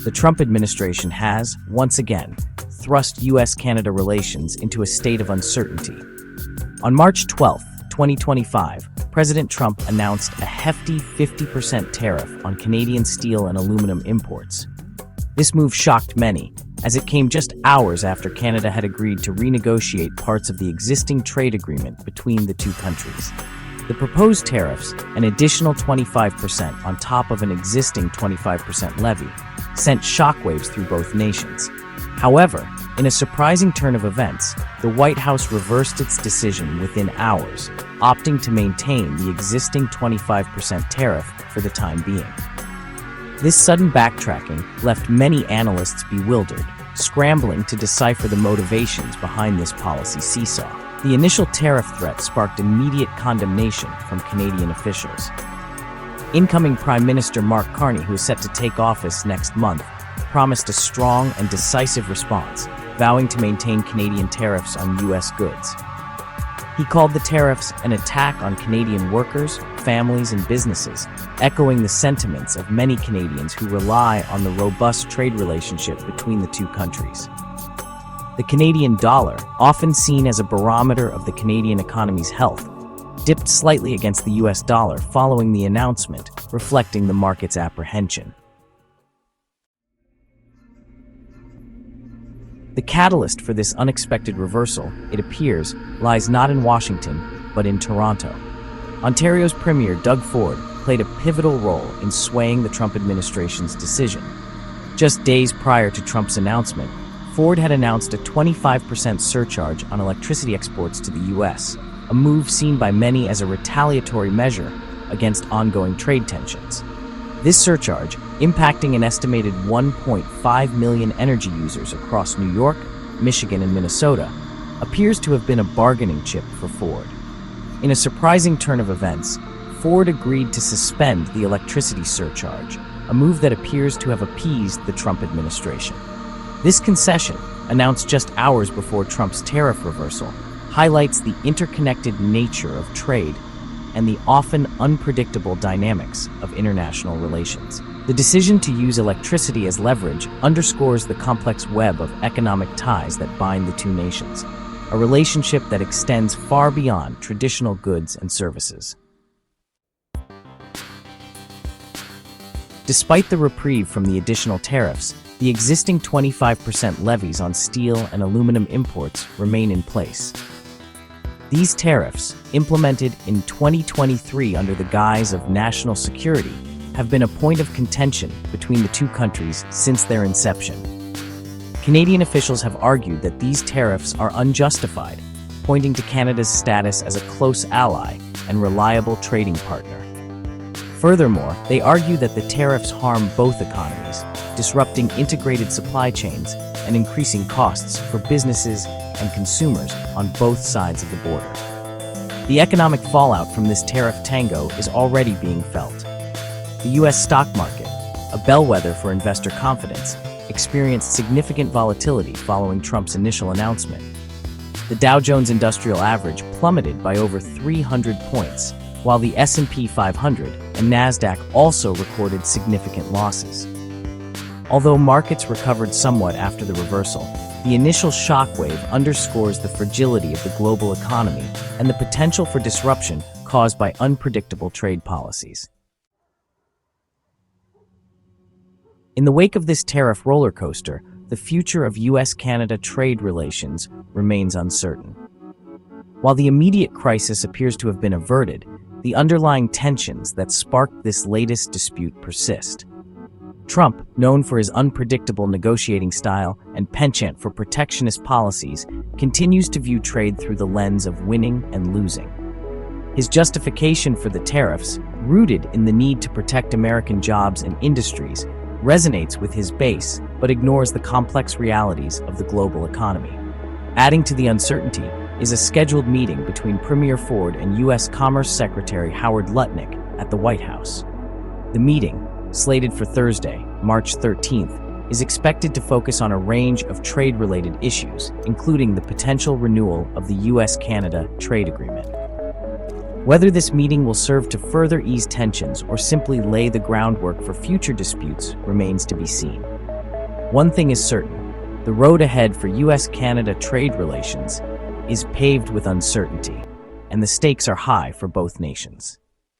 the Trump administration has, once again, thrust U.S.-Canada relations into a state of uncertainty. On March 12, 2025, President Trump announced a hefty 50% tariff on Canadian steel and aluminum imports. This move shocked many, as it came just hours after Canada had agreed to renegotiate parts of the existing trade agreement between the two countries. The proposed tariffs, an additional 25% on top of an existing 25% levy, sent shockwaves through both nations. However, in a surprising turn of events, the White House reversed its decision within hours, opting to maintain the existing 25% tariff for the time being. This sudden backtracking left many analysts bewildered, scrambling to decipher the motivations behind this policy seesaw. The initial tariff threat sparked immediate condemnation from Canadian officials. Incoming Prime Minister Mark Carney, who is set to take office next month, promised a strong and decisive response, vowing to maintain Canadian tariffs on U.S. goods. He called the tariffs an attack on Canadian workers, families, and businesses, echoing the sentiments of many Canadians who rely on the robust trade relationship between the two countries. The Canadian dollar, often seen as a barometer of the Canadian economy's health, dipped slightly against the US dollar following the announcement, reflecting the market's apprehension. The catalyst for this unexpected reversal, it appears, lies not in Washington, but in Toronto. Ontario's Premier Doug Ford played a pivotal role in swaying the Trump administration's decision. Just days prior to Trump's announcement, Ford had announced a 25% surcharge on electricity exports to the U.S., a move seen by many as a retaliatory measure against ongoing trade tensions. This surcharge, impacting an estimated 1.5 million energy users across New York, Michigan, and Minnesota, appears to have been a bargaining chip for Ford. In a surprising turn of events, Ford agreed to suspend the electricity surcharge, a move that appears to have appeased the Trump administration. This concession, announced just hours before Trump's tariff reversal, highlights the interconnected nature of trade and the often unpredictable dynamics of international relations. The decision to use electricity as leverage underscores the complex web of economic ties that bind the two nations, a relationship that extends far beyond traditional goods and services. Despite the reprieve from the additional tariffs, the existing 25% levies on steel and aluminum imports remain in place. These tariffs, implemented in 2023 under the guise of national security, have been a point of contention between the two countries since their inception. Canadian officials have argued that these tariffs are unjustified, pointing to Canada's status as a close ally and reliable trading partner. Furthermore, they argue that the tariffs harm both economies, disrupting integrated supply chains and increasing costs for businesses and consumers on both sides of the border. The economic fallout from this tariff tango is already being felt. The U.S. stock market, a bellwether for investor confidence, experienced significant volatility following Trump's initial announcement. The Dow Jones Industrial Average plummeted by over 300 points, while the S&P 500 and NASDAQ also recorded significant losses. Although markets recovered somewhat after the reversal, the initial shockwave underscores the fragility of the global economy and the potential for disruption caused by unpredictable trade policies. In the wake of this tariff roller coaster, the future of U.S.-Canada trade relations remains uncertain. While the immediate crisis appears to have been averted, the underlying tensions that sparked this latest dispute persist. Trump, known for his unpredictable negotiating style and penchant for protectionist policies, continues to view trade through the lens of winning and losing. His justification for the tariffs, rooted in the need to protect American jobs and industries, resonates with his base but ignores the complex realities of the global economy. Adding to the uncertainty is a scheduled meeting between Premier Ford and U.S. Commerce Secretary Howard Lutnick at the White House. The meeting, slated for Thursday, March 13th, is expected to focus on a range of trade-related issues, including the potential renewal of the U.S.-Canada trade agreement. Whether this meeting will serve to further ease tensions or simply lay the groundwork for future disputes remains to be seen. One thing is certain: the road ahead for US-Canada trade relations is paved with uncertainty, and the stakes are high for both nations.